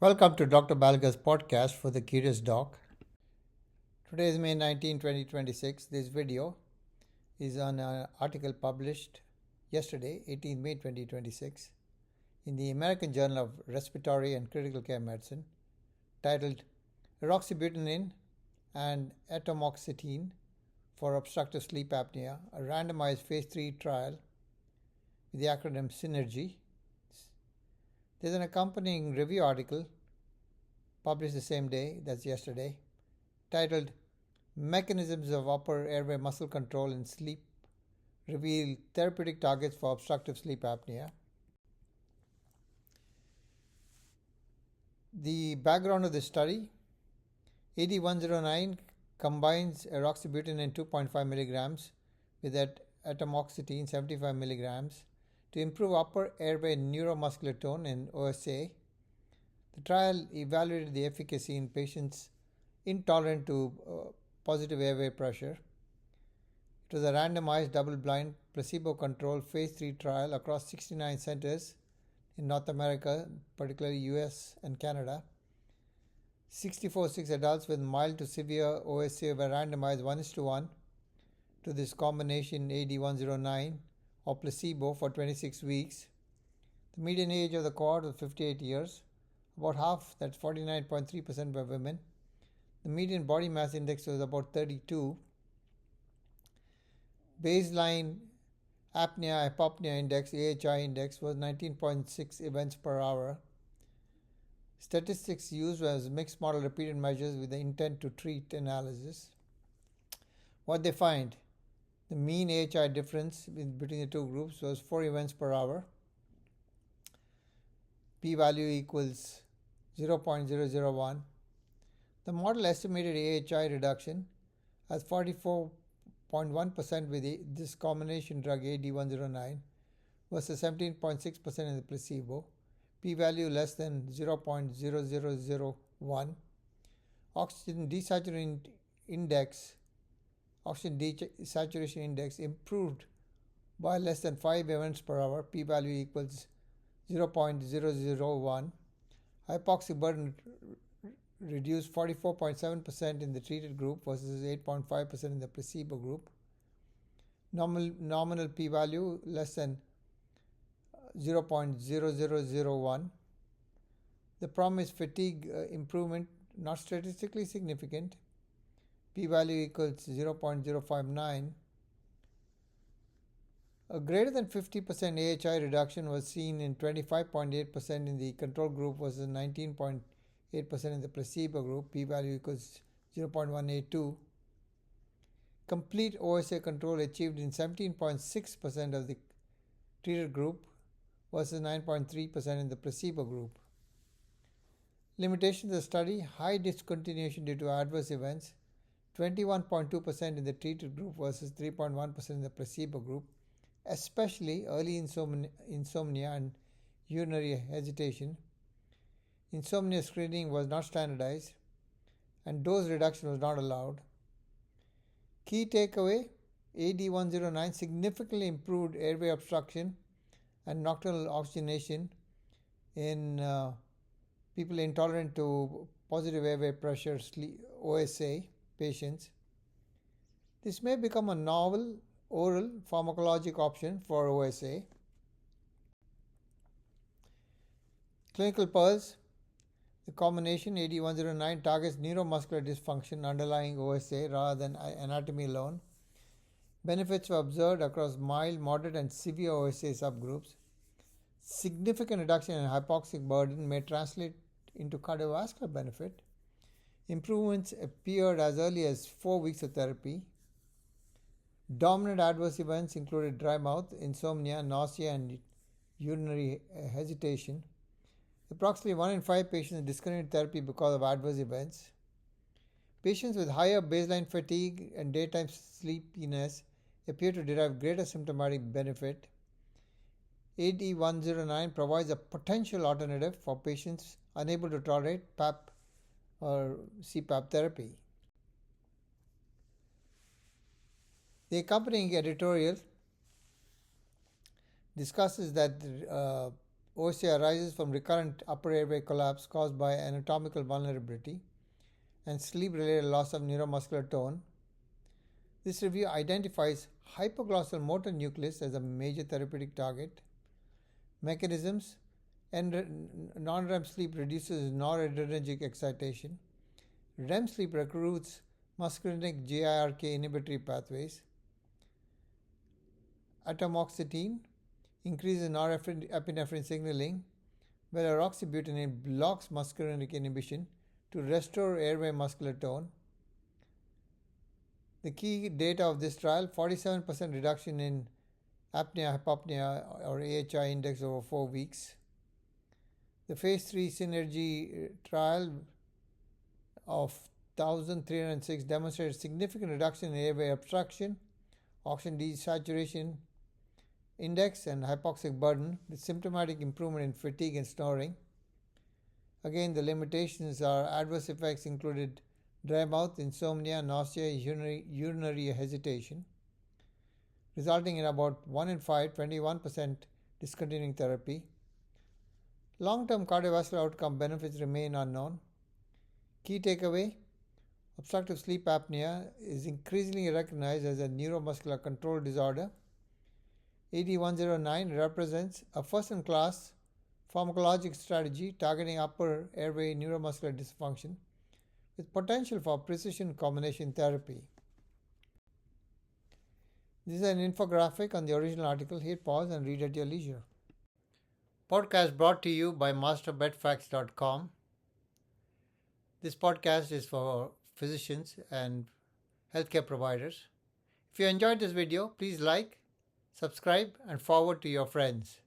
Welcome to Dr. Balga's podcast for the Curious Doc. Today is May 19, 2026. This video is on an article published yesterday, 18 May 2026, in the American Journal of Respiratory and Critical Care Medicine, titled Aroxybutynin and Atomoxetine for Obstructive Sleep Apnea, a randomized Phase 3 trial with the acronym SynAIRgy. There's an accompanying review article published the same day, that's yesterday, titled Mechanisms of Upper Airway Muscle Control in Sleep Reveal Therapeutic Targets for Obstructive Sleep Apnea. The background of the study: AD109 combines aroxybutynin 2.5 milligrams with atomoxetine 75 milligrams to improve upper airway neuromuscular tone in OSA. The trial evaluated the efficacy in patients intolerant to positive airway pressure. It was a randomized, double-blind, placebo-controlled Phase 3 trial across 69 centers in North America, particularly US and Canada. 64 adults with mild to severe OSA were randomized 1:1 to this combination AD109 or placebo for 26 weeks. The median age of the cohort was 58 years. About half, that's 49.3%, were women. The median body mass index was about 32. Baseline apnea hypopnea index, AHI index, was 19.6 events per hour. Statistics used was mixed model repeated measures with the intent to treat analysis. What they find: the mean AHI difference between the two groups was 4 events per hour. P-value equals 0.001. The model estimated AHI reduction as 44.1% with this combination drug AD109 versus 17.6% in the placebo. P-value less than 0.0001. Oxygen desaturation index improved by less than 5 events per hour. P-value equals 0.001. Hypoxic burden reduced 44.7% in the treated group versus 8.5% in the placebo group. Nominal p-value less than 0.0001. The promised fatigue improvement not statistically significant. P-value equals 0.059. A greater than 50% AHI reduction was seen in 25.8% in the control group versus 19.8% in the placebo group. P-value equals 0.182. Complete OSA control achieved in 17.6% of the treated group versus 9.3% in the placebo group. Limitations of the study: high discontinuation due to adverse events, 21.2% in the treated group versus 3.1% in the placebo group, especially early insomnia and urinary hesitation. Insomnia screening was not standardized, and dose reduction was not allowed. Key takeaway: AD109 significantly improved airway obstruction and nocturnal oxygenation in people intolerant to positive airway pressure OSA patients. This may become a novel oral pharmacologic option for OSA. Clinical pearls: the combination AD109 targets neuromuscular dysfunction underlying OSA rather than anatomy alone. Benefits were observed across mild, moderate, and severe OSA subgroups. Significant reduction in hypoxic burden may translate into cardiovascular benefit. Improvements appeared as early as 4 weeks of therapy. Dominant adverse events included dry mouth, insomnia, nausea, and urinary hesitation. Approximately 1 in 5 patients discontinued therapy because of adverse events. Patients with higher baseline fatigue and daytime sleepiness appear to derive greater symptomatic benefit. AD109 provides a potential alternative for patients unable to tolerate PAP or CPAP therapy. The accompanying editorial discusses that OSA arises from recurrent upper airway collapse caused by anatomical vulnerability and sleep-related loss of neuromuscular tone. This review identifies hypoglossal motor nucleus as a major therapeutic target. Mechanisms: non-REM sleep reduces noradrenergic excitation. REM sleep recruits muscarinic GIRK inhibitory pathways. Atomoxetine increases norepinephrine signaling, while aroxybutynin blocks muscarinic inhibition to restore airway muscular tone. The key data of this trial: 47% reduction in apnea, hypopnea or AHI index over 4 weeks. The Phase 3 SynAIRgy trial of 1,306 demonstrated significant reduction in airway obstruction, oxygen desaturation index, and hypoxic burden, with symptomatic improvement in fatigue and snoring. Again, the limitations are adverse effects included dry mouth, insomnia, nausea, urinary hesitation, resulting in about 1 in 5, 21% discontinuing therapy. Long-term cardiovascular outcome benefits remain unknown. Key takeaway: obstructive sleep apnea is increasingly recognized as a neuromuscular control disorder. AD109 represents a first-in-class pharmacologic strategy targeting upper airway neuromuscular dysfunction with potential for precision combination therapy. This is an infographic on the original article. Hit pause and read at your leisure. Podcast brought to you by masterbedfacts.com. This podcast is for physicians and healthcare providers. If you enjoyed this video, please like, subscribe, and forward to your friends.